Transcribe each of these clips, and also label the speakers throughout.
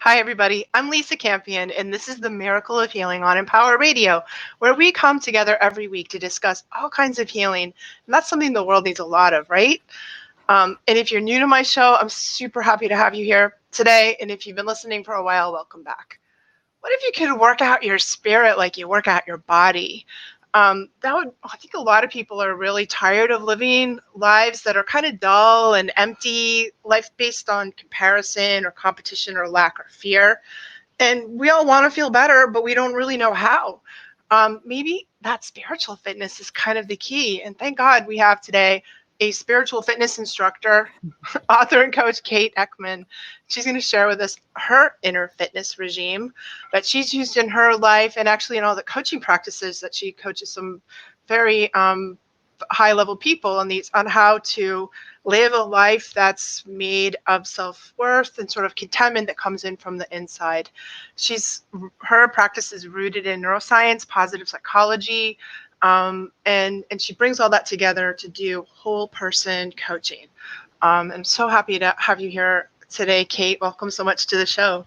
Speaker 1: Hi, everybody. I'm Lisa Campion, and this is the Miracle of Healing on Empower Radio, where we come together every week to discuss all kinds of healing. And that's something the world needs a lot of, right? And if you're new to my show, I'm super happy to have you here today. And if you've been listening for a while, welcome back. What if you could work out your spirit like you work out your body? I think a lot of people are really tired of living lives that are kind of dull and empty, life based on comparison or competition or lack or fear. And we all want to feel better, but we don't really know how. Maybe that spiritual fitness is kind of the key. And thank God we have today a spiritual fitness instructor, author and coach, Kate Eckman. She's going to share with us her inner fitness regime that she's used in her life and actually in all the coaching practices that she coaches some very high level people on how to live a life that's made of self-worth and sort of contentment that comes in from the inside. Her practice is rooted in neuroscience, positive psychology, and she brings all that together to do whole person coaching. I'm so happy to have you here today, Kate. Welcome so much to the show.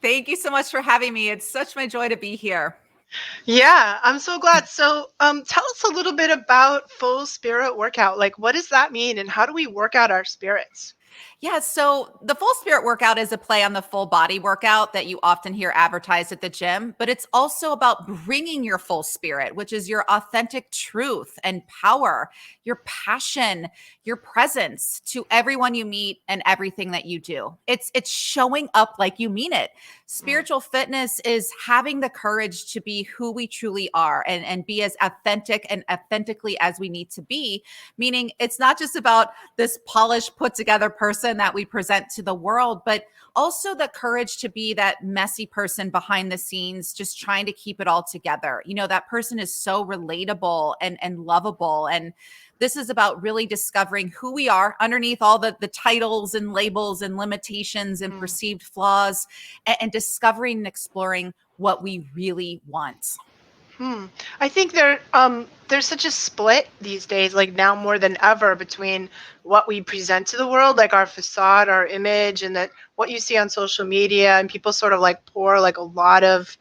Speaker 2: Thank you so much for having me. It's such my joy to be here.
Speaker 1: Yeah, I'm so glad. So, tell us a little bit about full spirit workout. Like, what does that mean, and how do we work out our spirits?
Speaker 2: Yeah, so the full spirit workout is a play on the full body workout that you often hear advertised at the gym, but it's also about bringing your full spirit, which is your authentic truth and power, your passion, your presence to everyone you meet and everything that you do. It's showing up like you mean it. Spiritual fitness is having the courage to be who we truly are and be as authentic and authentically as we need to be, meaning it's not just about this polished, put together person that we present to the world, but also the courage to be that messy person behind the scenes, just trying to keep it all together. You know, that person is so relatable and lovable. And this is about really discovering who we are underneath all the titles and labels and limitations and perceived flaws, and discovering and exploring what we really want.
Speaker 1: I think there's such a split these days, like now more than ever, between what we present to the world, like our facade, our image, and that what you see on social media, and people sort of like pour like a lot of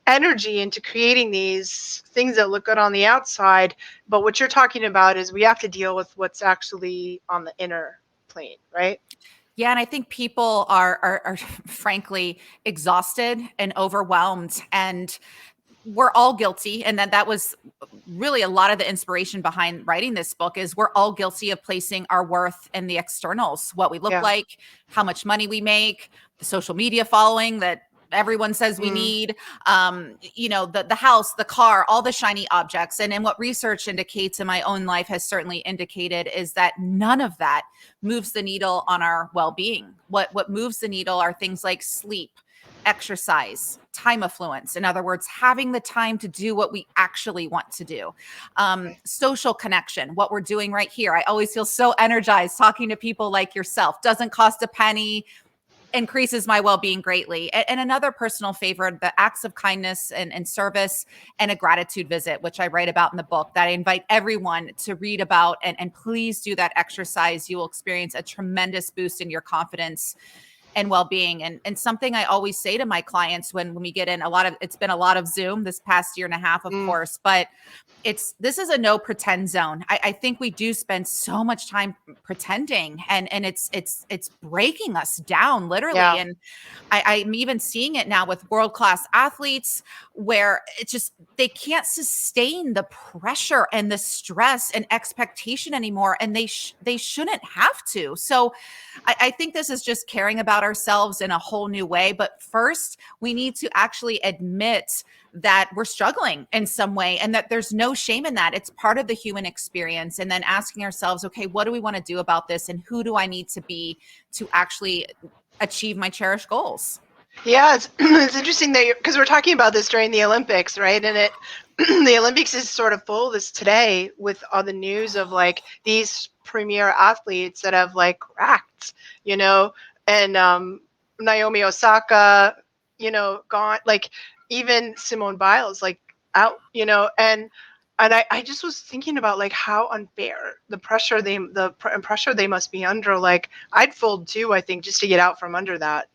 Speaker 1: energy into creating these things that look good on the outside. But what you're talking about is we have to deal with what's actually on the inner plane, right?
Speaker 2: Yeah, and I think people are frankly exhausted and overwhelmed, and we're all guilty. And that was really a lot of the inspiration behind writing this book is we're all guilty of placing our worth in the externals, what we look
Speaker 1: Yeah.
Speaker 2: like, how much money we make, the social media following that everyone says we need, the house, the car, all the shiny objects. And what research indicates in my own life has certainly indicated is that none of that moves the needle on our well-being. What moves the needle are things like sleep, exercise, time affluence. In other words, having the time to do what we actually want to do. Social connection, what we're doing right here. I always feel so energized talking to people like yourself. Doesn't cost a penny, increases my well-being greatly. And another personal favorite, the acts of kindness and service, and a gratitude visit, which I write about in the book, that I invite everyone to read about. And please do that exercise. You will experience a tremendous boost in your confidence and well-being. And something I always say to my clients when we get in it's been a lot of Zoom this past year and a half, of course, but this is a no pretend zone. I think we do spend so much time pretending, and it's breaking us down literally.
Speaker 1: Yeah.
Speaker 2: And I'm even seeing it now with world-class athletes where it's just they can't sustain the pressure and the stress and expectation anymore, and they shouldn't have to. So I think this is just caring about ourselves in a whole new way. But first, we need to actually admit that we're struggling in some way and that there's no shame in that. It's part of the human experience. And then asking ourselves, okay, what do we want to do about this? And who do I need to be to actually achieve my cherished goals?
Speaker 1: Yeah, it's interesting that because we're talking about this during the Olympics, right? And the Olympics is sort of full this today with all the news of like these premier athletes that have like cracked, and Naomi Osaka, gone, like even Simone Biles, like out, and I just was thinking about like how unfair the pressure they must be under. Like I'd fold too, I think, just to get out from under that.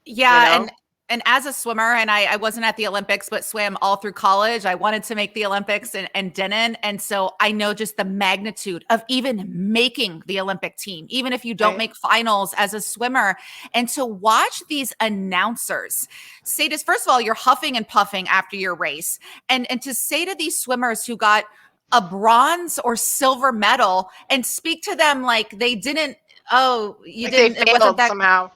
Speaker 1: you
Speaker 2: Yeah,
Speaker 1: know?
Speaker 2: and as a swimmer, and I wasn't at the Olympics, but swam all through college. I wanted to make the Olympics and didn't. And so I know just the magnitude of even making the Olympic team, even if you don't
Speaker 1: Right.
Speaker 2: make finals as a swimmer. And to watch these announcers say this, first of all, you're huffing and puffing after your race. And to say to these swimmers who got a bronze or silver medal and speak to them like they didn't, oh, you
Speaker 1: Like they
Speaker 2: didn't, it wasn't
Speaker 1: failed
Speaker 2: that
Speaker 1: somehow.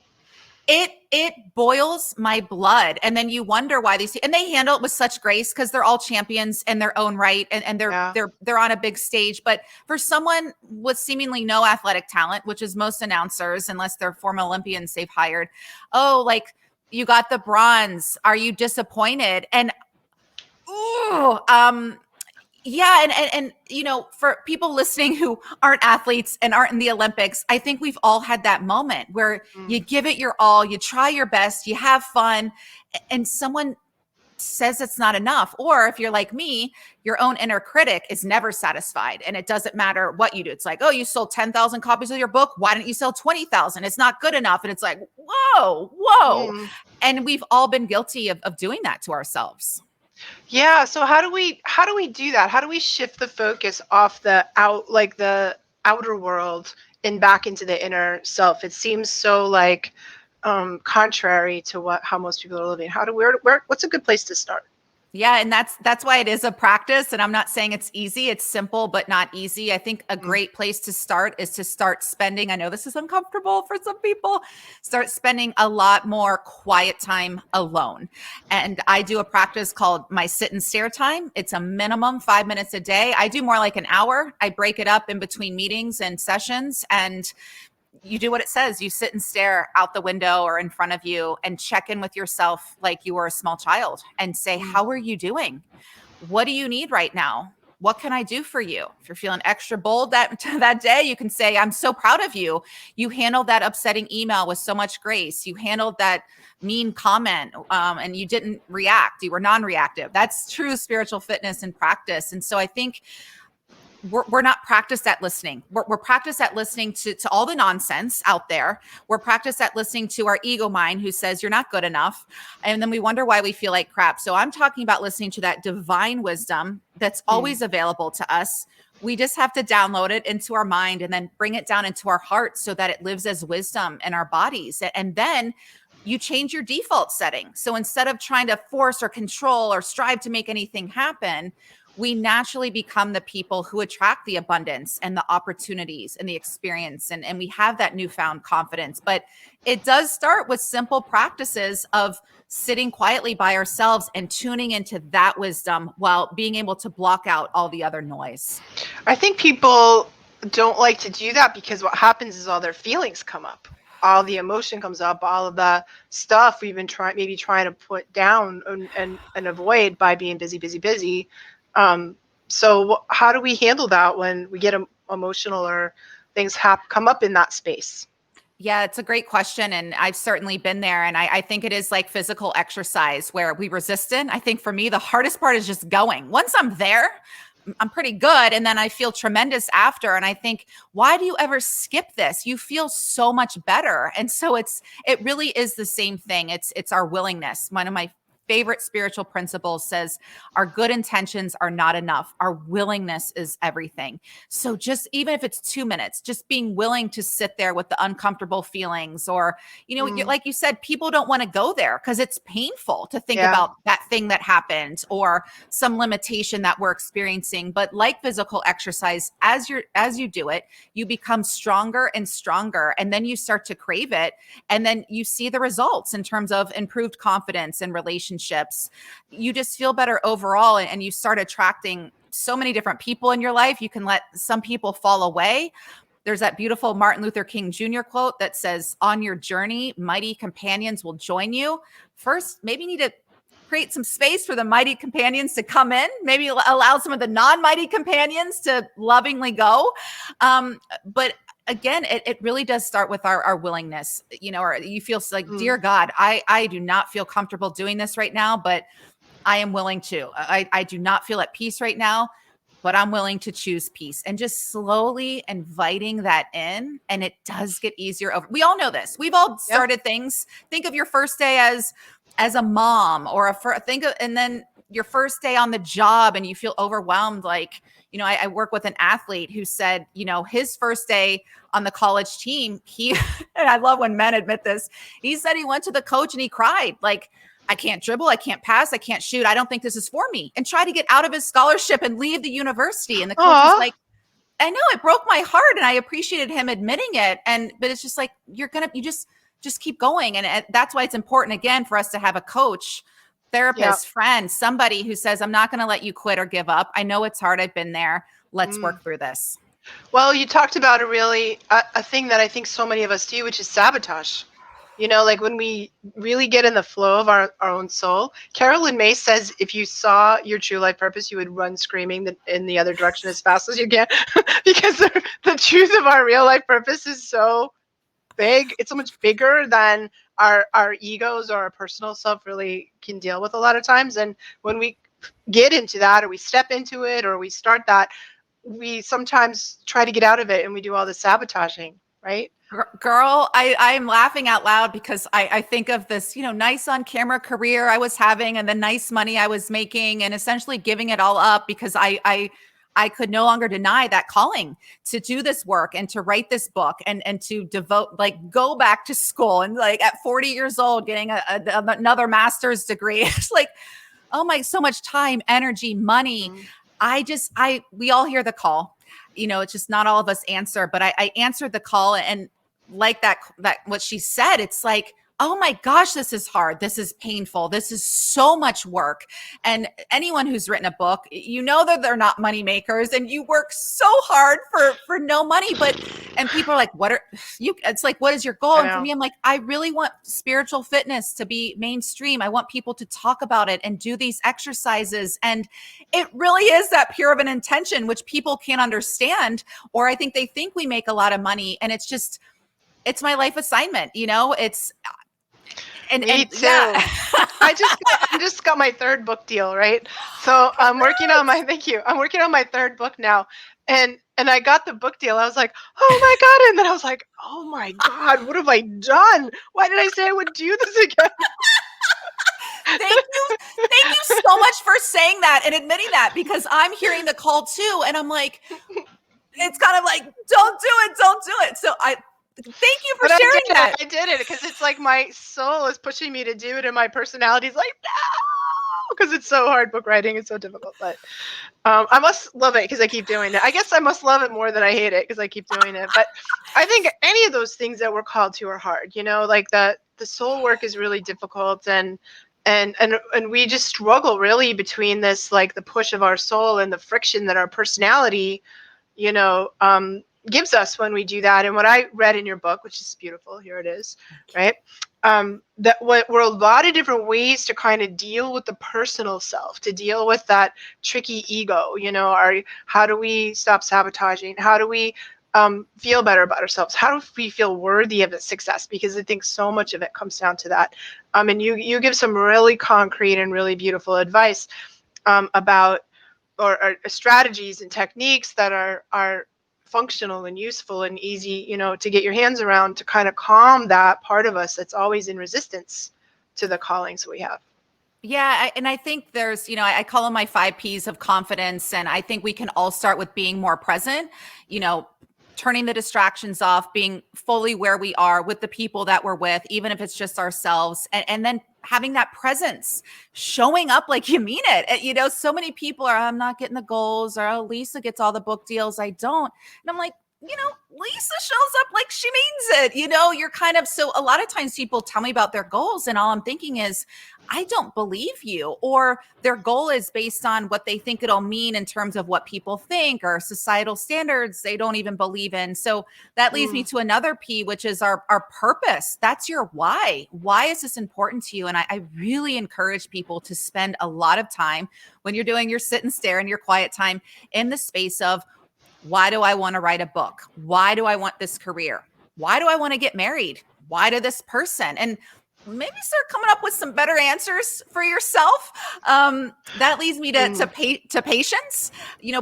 Speaker 2: it boils my blood. And then you wonder why these, and they handle it with such grace because they're all champions in their own right, and they're
Speaker 1: Yeah.
Speaker 2: they're on a big stage. But for someone with seemingly no athletic talent, which is most announcers unless they're former Olympians they've hired, oh, like, you got the bronze, are you disappointed? And ooh, yeah, and for people listening who aren't athletes and aren't in the Olympics, I think we've all had that moment where you
Speaker 1: Mm.
Speaker 2: give it your all, you try your best, you have fun, and someone says it's not enough. Or if you're like me, your own inner critic is never satisfied, and it doesn't matter what you do. It's like, oh, you sold 10,000 copies of your book. Why didn't you sell 20,000? It's not good enough. And it's like, whoa, whoa.
Speaker 1: Mm.
Speaker 2: And we've all been guilty of doing that to ourselves.
Speaker 1: Yeah, so how do we do that? How do we shift the focus off the outer world and back into the inner self? It seems so like contrary to what how most people are living. How do where what's a good place to start?
Speaker 2: Yeah, and that's why it is a practice, and I'm not saying it's easy. It's simple but not easy. I think a
Speaker 1: Mm.
Speaker 2: great place to start is to start spending, I know this is uncomfortable for some people, start spending a lot more quiet time alone. And I do a practice called my sit and stare time. It's a minimum 5 minutes a day. I do more like an hour. I break it up in between meetings and sessions, and you do what it says. You sit and stare out the window or in front of you and check in with yourself like you were a small child and say,
Speaker 1: Mm.
Speaker 2: how are you doing? What do you need right now? What can I do for you? If you're feeling extra bold that day, you can say, I'm so proud of you. You handled that upsetting email with so much grace. You handled that mean comment, and you didn't react. You were non-reactive. That's true spiritual fitness and practice. And so I think we're not practiced at listening. We're practiced at listening to all the nonsense out there. We're practiced at listening to our ego mind who says you're not good enough. And then we wonder why we feel like crap. So I'm talking about listening to that divine wisdom that's
Speaker 1: Mm.
Speaker 2: always available to us. We just have to download it into our mind and then bring it down into our heart so that it lives as wisdom in our bodies. And then you change your default setting. So instead of trying to force or control or strive to make anything happen, we naturally become the people who attract the abundance and the opportunities and the experience. And we have that newfound confidence. But it does start with simple practices of sitting quietly by ourselves and tuning into that wisdom while being able to block out all the other noise.
Speaker 1: I think people don't like to do that because what happens is all their feelings come up. All the emotion comes up, all of the stuff we've been trying to put down and avoid by being busy, busy, busy. So how do we handle that when we get emotional or things come up in that space?
Speaker 2: Yeah, it's a great question. And I've certainly been there. And I think it is like physical exercise where we resist it. I think for me, the hardest part is just going. Once I'm there, I'm pretty good. And then I feel tremendous after. And I think, why do you ever skip this? You feel so much better. And so it really is the same thing. It's our willingness. One of my favorite spiritual principles says our good intentions are not enough. Our willingness is everything. So just even if it's 2 minutes, just being willing to sit there with the uncomfortable feelings, or,
Speaker 1: Mm.
Speaker 2: like you said, people don't want to go there because it's painful to think
Speaker 1: Yeah.
Speaker 2: about that thing that happened or some limitation that we're experiencing. But like physical exercise, as you do it, you become stronger and stronger, and then you start to crave it, and then you see the results in terms of improved confidence and relationships. You just feel better overall, and you start attracting so many different people in your life. You can let some people fall away. There's that beautiful Martin Luther King Jr. quote that says, on your journey, mighty companions will join you. First, maybe you need to create some space for the mighty companions to come in, maybe allow some of the non-mighty companions to lovingly go. But again, it really does start with our willingness, or you feel like,
Speaker 1: Mm.
Speaker 2: dear God, I do not feel comfortable doing this right now, but I am willing to. I do not feel at peace right now. but I'm willing to choose peace, and just slowly inviting that in. And it does get easier over. We all know this. We've all started things. Think of your first day as a mom, or and then your first day on the job and you feel overwhelmed. Like, I work with an athlete who said, his first day on the college team, and I love when men admit this. He said he went to the coach and he cried, like, I can't dribble, I can't pass, I can't shoot, I don't think this is for me, and try to get out of his scholarship and leave the university. And the coach was like, I know, it broke my heart, and I appreciated him admitting it. But it's just like, you just keep going. And that's why it's important, again, for us to have a coach, therapist, friend, somebody who says, I'm not going to let you quit or give up. I know it's hard. I've been there. Let's work through this.
Speaker 1: Well, you talked about a thing that I think so many of us do, which is sabotage. Like when we really get in the flow of our own soul. Carolyn May says if you saw your true life purpose, you would run screaming in the other direction as fast as you can, because the truth of our real life purpose is so big. It's so much bigger than our egos or our personal self really can deal with a lot of times. And when we get into that, or we step into it, or we start that, we sometimes try to get out of it, and we do all the sabotaging, right?
Speaker 2: Girl, I'm laughing out loud because I think of this, nice on camera career I was having, and the nice money I was making, and essentially giving it all up because I could no longer deny that calling to do this work and to write this book and to devote, like, go back to school, and like at 40 years old, getting another master's degree. It's like, oh my, so much time, energy, money. We all hear the call, it's just not all of us answer, but I answered the call, and like that what she said, it's like, oh my gosh, this is hard. This is painful. This is so much work. And anyone who's written a book, that they're not money makers, and you work so hard for no money. And people are like, it's like, what is your goal? And for me, I'm like, I really want spiritual fitness to be mainstream. I want people to talk about it and do these exercises. And it really is that pure of an intention, which people can't understand, or I think they think we make a lot of money. And it's my life assignment, it's.
Speaker 1: Me too. Yeah. I just got my third book deal, right? So I'm working on my third book now. And I got the book deal. I was like, oh my God. And then I was like, oh my God, what have I done? Why did I say I would do this again?
Speaker 2: Thank you so much for saying that and admitting that, because I'm hearing the call too. And I'm like, it's kind of like, don't do it. So thank you for sharing that.
Speaker 1: I did it because it's like my soul is pushing me to do it, and my personality is like, no, because it's so hard. Book writing is so difficult. But I must love it because I keep doing it. I guess I must love it more than I hate it because I keep doing it. But I think any of those things that we're called to are hard. Like the soul work is really difficult, and we just struggle really between this, like the push of our soul and the friction that our personality, gives us when we do that. And what I read in your book, which is beautiful, here it is, right? That were a lot of different ways to kind of deal with the personal self, to deal with that tricky ego, how do we stop sabotaging? How do we feel better about ourselves? How do we feel worthy of success? Because I think so much of it comes down to that. And you give some really concrete and really beautiful advice about or strategies and techniques that are functional and useful and easy, to get your hands around, to kind of calm that part of us that's always in resistance to the callings we have.
Speaker 2: Yeah. And I think there's, I call them my 5 Ps of confidence. And I think we can all start with being more present, turning the distractions off, being fully where we are with the people that we're with, even if it's just ourselves, and then having that presence, showing up like you mean it. So many people are, I'm not getting the goals, or, oh, Lisa gets all the book deals, I don't. And I'm like, Lisa shows up like she means it. You're kind of, so a lot of times people tell me about their goals, and all I'm thinking is, I don't believe you. Or their goal is based on what they think it'll mean in terms of what people think, or societal standards they don't even believe in. So that leads me to another P, which is our purpose. That's your why. Why is this important to you? And I really encourage people to spend a lot of time when you're doing your sit and stare and your quiet time in the space of, why do I want to write a book? Why do I want this career? Why do I want to get married? Why to this person? And maybe start coming up with some better answers for yourself. That leads me to patience.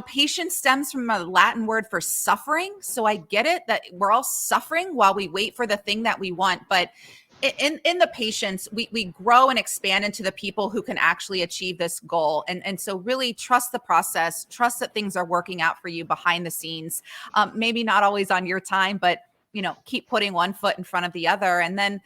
Speaker 2: Patience stems from a Latin word for suffering. So I get it that we're all suffering while we wait for the thing that we want, but in the patience, we grow and expand into the people who can actually achieve this goal. And so really trust the process, trust that things are working out for you behind the scenes. Maybe not always on your time, but keep putting one foot in front of the other. And then,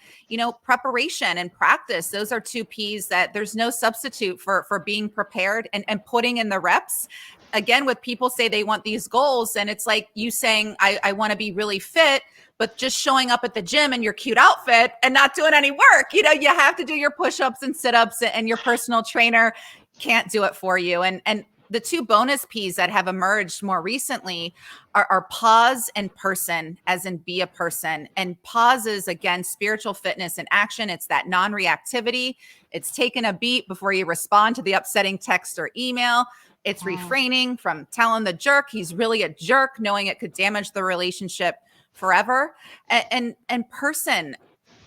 Speaker 2: preparation and practice. Those are two P's that there's no substitute for being prepared and putting in the reps. Again, with people say they want these goals, and it's like you saying, I want to be really fit, but just showing up at the gym in your cute outfit and not doing any work. You have to do your push-ups and sit-ups, and your personal trainer can't do it for you. And the two bonus P's that have emerged more recently are pause and person, as in be a person. And pause is, again, spiritual fitness in action. It's that non-reactivity. It's taking a beat before you respond to the upsetting text or email. It's refraining from telling the jerk he's really a jerk, knowing it could damage the relationship forever. And person.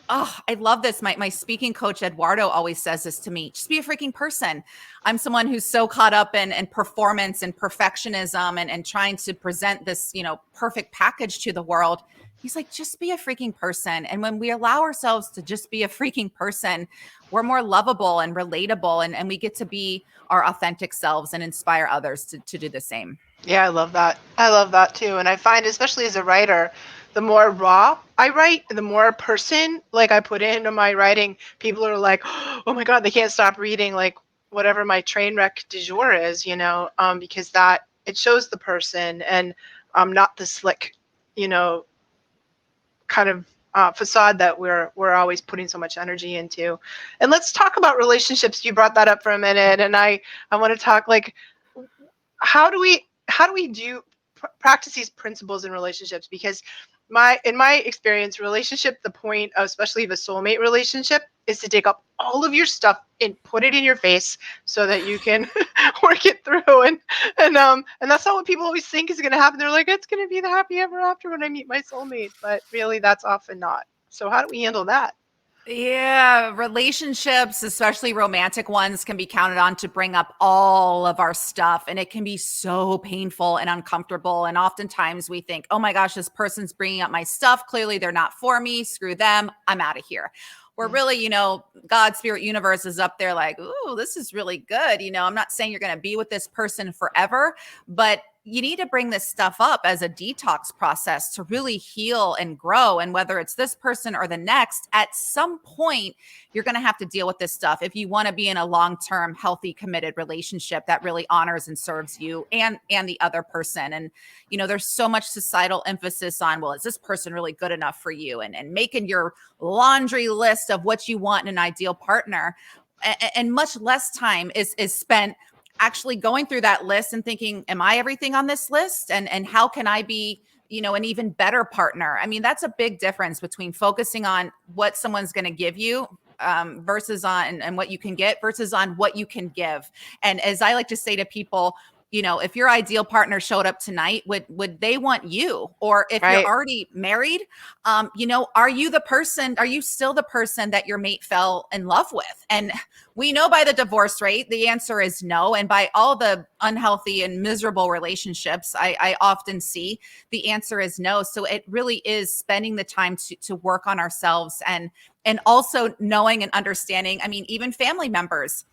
Speaker 2: Oh, I love this. My speaking coach, Eduardo, always says this to me. Just be a freaking person. I'm someone who's so caught up in performance and perfectionism and trying to present this, perfect package to the world. He's like, just be a freaking person. And when we allow ourselves to just be a freaking person, we're more lovable and relatable, and we get to be our authentic selves and inspire others to do the same.
Speaker 1: Yeah, I love that. I love that too. And I find, especially as a writer, the more raw I write, the more person like I put into my writing, people are like, oh my God, they can't stop reading like whatever my train wreck du jour is, because that it shows the person and not the slick, kind of facade that we're always putting so much energy into. And let's talk about relationships. You brought that up for a minute, and I want to talk like how do we practice these principles in relationships? Because in my experience, relationship, the point of, especially of a soulmate relationship, is to take up all of your stuff and put it in your face so that you can work it through. And that's not what people always think is going to happen. They're like, it's going to be the happy ever after when I meet my soulmate, but really that's often not. So how do we handle that?
Speaker 2: Yeah, relationships, especially romantic ones, can be counted on to bring up all of our stuff. And it can be so painful and uncomfortable. And oftentimes we think, oh my gosh, this person's bringing up my stuff. Clearly they're not for me. Screw them. I'm out of here. Where really, God, spirit, universe is up there like, ooh, this is really good. I'm not saying you're going to be with this person forever, but you need to bring this stuff up as a detox process to really heal and grow. And whether it's this person or the next, at some point, you're going to have to deal with this stuff if you want to be in a long-term, healthy, committed relationship that really honors and serves you and the other person. And, there's so much societal emphasis on, well, is this person really good enough for you? And making your laundry list of what you want in an ideal partner. And much less time is spent actually going through that list and thinking, am I everything on this list? And how can I be, an even better partner? I mean, that's a big difference between focusing on what someone's going to give you versus on and what you can get versus on what you can give. And as I like to say to people, if your ideal partner showed up tonight, would they want you? Or if you're already married, are you the person, are you still the person that your mate fell in love with? And we know by the divorce rate, the answer is no. And by all the unhealthy and miserable relationships I often see, the answer is no. So it really is spending the time to work on ourselves and also knowing and understanding, even family members,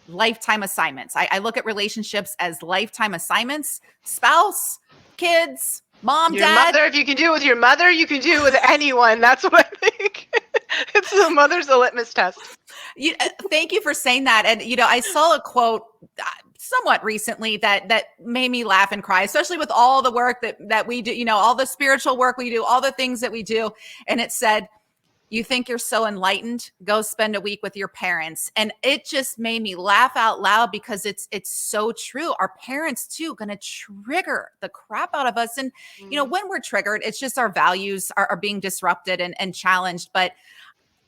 Speaker 2: lifetime assignments. I look at relationships as lifetime assignments, spouse, kids, mom,
Speaker 1: your
Speaker 2: dad.
Speaker 1: Mother, if you can do it with your mother, you can do it with anyone. That's what I think. It's the mother's a litmus test.
Speaker 2: Thank you for saying that. And, I saw a quote somewhat recently that made me laugh and cry, especially with all the work that we do, all the spiritual work we do, all the things that we do. And it said, you think you're so enlightened? Go spend a week with your parents. And it just made me laugh out loud because it's so true. Our parents too going to trigger the crap out of us. And, when we're triggered, it's just our values are being disrupted and challenged. But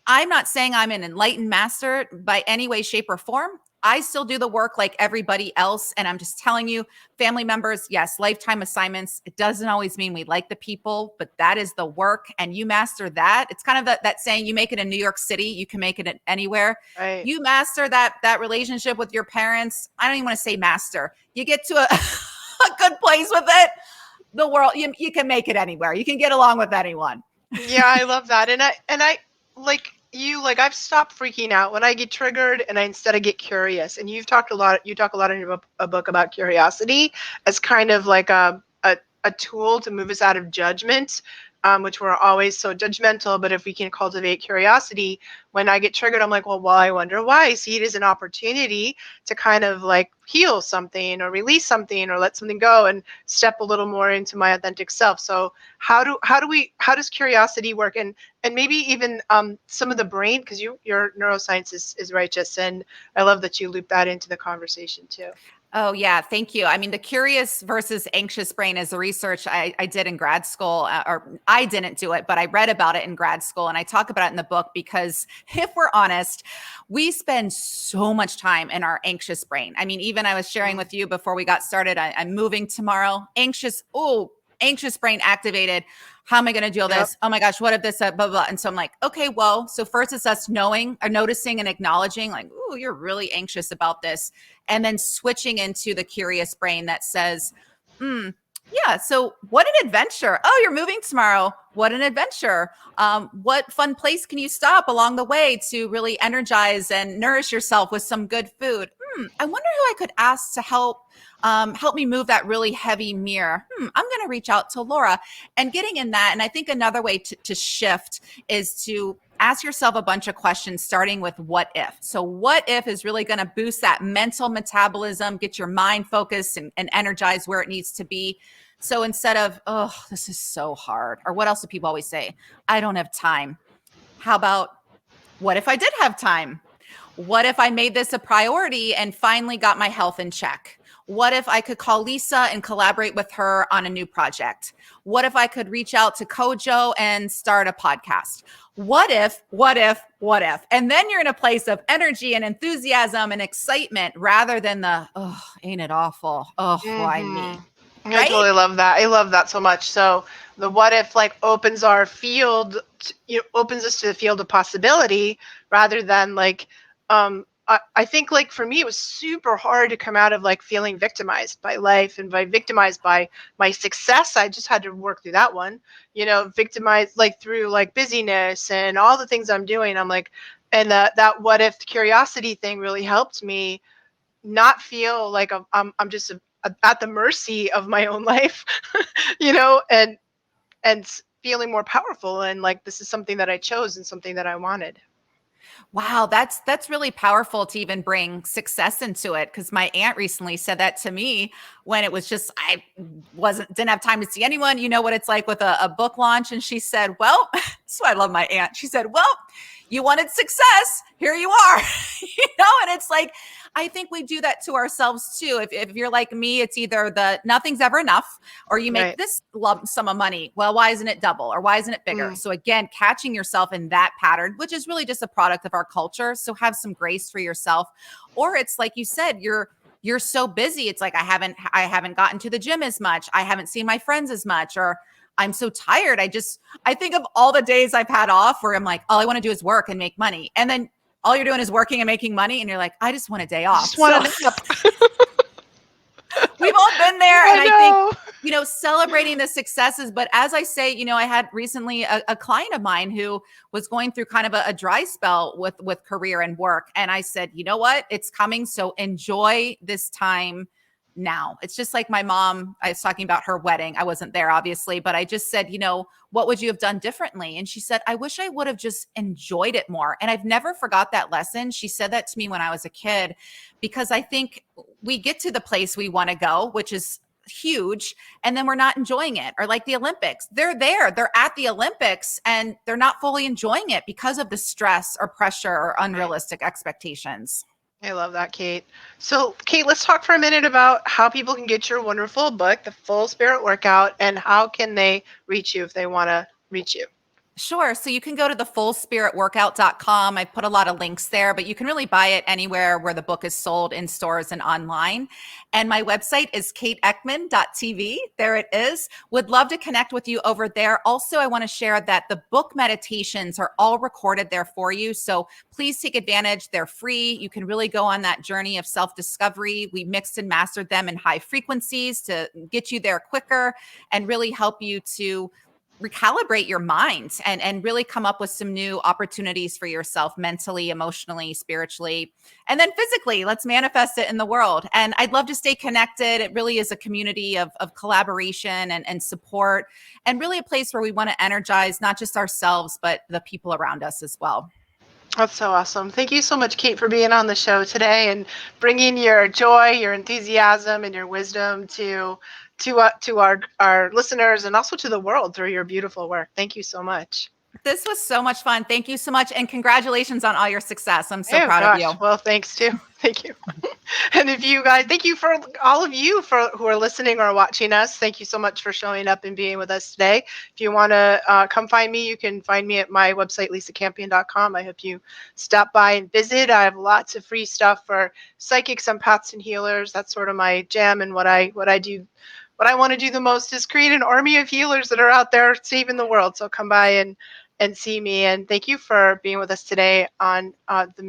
Speaker 2: I'm not saying I'm an enlightened master by any way, shape, or form. I still do the work like everybody else. And I'm just telling you, family members, yes, lifetime assignments. It doesn't always mean we like the people, but that is the work. And you master that. It's kind of that saying, you make it in New York City, you can make it anywhere.
Speaker 1: Right.
Speaker 2: You master that relationship with your parents. I don't even want to say master. You get to a, a good place with it. The world, you can make it anywhere. You can get along with anyone.
Speaker 1: Yeah, I love that. And I like you, like I've stopped freaking out when I get triggered and I instead I get curious. And you talk a lot in your book about curiosity as kind of like a tool to move us out of judgment, which we're always so judgmental. But if we can cultivate curiosity, when I get triggered, I'm like, well, I wonder why. I see it as an opportunity to kind of like heal something or release something or let something go and step a little more into my authentic self. So how does curiosity work? And maybe even some of the brain, because your neuroscience is righteous, and I love that you loop that into the conversation too.
Speaker 2: Oh, yeah. Thank you. I mean, the curious versus anxious brain is the research I did in grad school, or I didn't do it, but I read about it in grad school. And I talk about it in the book because if we're honest, we spend so much time in our anxious brain. I mean, even I was sharing with you before we got started, I'm moving tomorrow. Anxious brain activated. How am I going to deal
Speaker 1: Yep.
Speaker 2: this? Oh my gosh, what if this, blah, blah, blah. And so I'm like, okay, well, so first it's us knowing or noticing and acknowledging like, oh, you're really anxious about this. And then switching into the curious brain that says, yeah, so what an adventure. Oh, you're moving tomorrow. What an adventure. What fun place can you stop along the way to really energize and nourish yourself with some good food? I wonder who I could ask to help me move that really heavy mirror. I'm going to reach out to Laura. And getting in that, and I think another way to shift is to ask yourself a bunch of questions, starting with what if. So what if is really going to boost that mental metabolism, get your mind focused and energized where it needs to be. So instead of, oh, this is so hard, or what else do people always say? I don't have time. How about, what if I did have time? What if I made this a priority and finally got my health in check? What if I could call Lisa and collaborate with her on a new project? What if I could reach out to Kojo and start a podcast? What if? And then you're in a place of energy and enthusiasm and excitement rather than the, oh, ain't it awful? Oh, why me?
Speaker 1: I
Speaker 2: Right?
Speaker 1: totally love that. I love that so much. So the what if like opens our field, opens us to the field of possibility rather than like, I think like for me, it was super hard to come out of like feeling victimized by life and by victimized by my success. I just had to work through that one, victimized like through like busyness and all the things I'm doing. I'm like, and that what if curiosity thing really helped me not feel like I'm just at the mercy of my own life, and feeling more powerful and like this is something that I chose and something that I wanted.
Speaker 2: Wow, that's really powerful to even bring success into it, because my aunt recently said that to me when it was just I didn't have time to see anyone. You know what it's like with a book launch, and she said, "Well," so I love my aunt. She said, "Well, you wanted success. Here you are." And it's like I think we do that to ourselves too. If you're like me, it's either the nothing's ever enough, or you make
Speaker 1: Right.
Speaker 2: this lump sum of money. Well, why isn't it double, or why isn't it bigger?
Speaker 1: Mm.
Speaker 2: So again, catching yourself in that pattern, which is really just a product of our culture. So have some grace for yourself. Or it's like you said, you're so busy. It's like I haven't gotten to the gym as much. I haven't seen my friends as much, or I'm so tired. I think of all the days I've had off where I'm like, all I want to do is work and make money. And then all you're doing is working and making money. And you're like, I just want a day
Speaker 1: I
Speaker 2: off.
Speaker 1: just
Speaker 2: So
Speaker 1: want to nap.
Speaker 2: we've all been there.
Speaker 1: I
Speaker 2: And I think,
Speaker 1: know.
Speaker 2: celebrating the successes. But as I say, I had recently a client of mine who was going through kind of a dry spell with career and work. And I said, you know what? It's coming. So enjoy this time now. It's just like my mom, I was talking about her wedding. I wasn't there, obviously, but I just said, what would you have done differently? And she said, I wish I would have just enjoyed it more. And I've never forgot that lesson. She said that to me when I was a kid, because I think we get to the place we want to go, which is huge, and then we're not enjoying it. Or like the Olympics, they're at the Olympics and they're not fully enjoying it because of the stress or pressure or
Speaker 1: Right.
Speaker 2: unrealistic expectations.
Speaker 1: I love that, Kate. So, Kate, let's talk for a minute about how people can get your wonderful book, The Full Spirit Workout, and how can they reach you if they want to reach you.
Speaker 2: Sure. So you can go to the fullspiritworkout.com. I put a lot of links there, but you can really buy it anywhere where the book is sold in stores and online. And my website is kateeckman.tv. There it is. Would love to connect with you over there. Also, I want to share that the book meditations are all recorded there for you. So please take advantage. They're free. You can really go on that journey of self-discovery. We mixed and mastered them in high frequencies to get you there quicker and really help you to recalibrate your mind and really come up with some new opportunities for yourself mentally, emotionally, spiritually, and then physically. Let's manifest it in the world. And I'd love to stay connected. It really is a community of collaboration and support, and really a place where we want to energize not just ourselves, but the people around us as well.
Speaker 1: That's so awesome. Thank you so much, Kate, for being on the show today and bringing your joy, your enthusiasm, and your wisdom to our listeners and also to the world through your beautiful work. Thank you so much.
Speaker 2: This was so much fun. Thank you so much. And congratulations on all your success. I'm so
Speaker 1: Oh
Speaker 2: proud of
Speaker 1: gosh.
Speaker 2: you.
Speaker 1: Well, thanks too. Thank you. And if you guys, thank you for all of you for who are listening or watching us. Thank you so much for showing up and being with us today. If you want to come find me, you can find me at my website, lisacampion.com. I hope you stop by and visit. I have lots of free stuff for psychics, empaths, and healers. That's sort of my jam, and what I do. What I want to do the most is create an army of healers that are out there saving the world. So come by and see me. And thank you for being with us today on the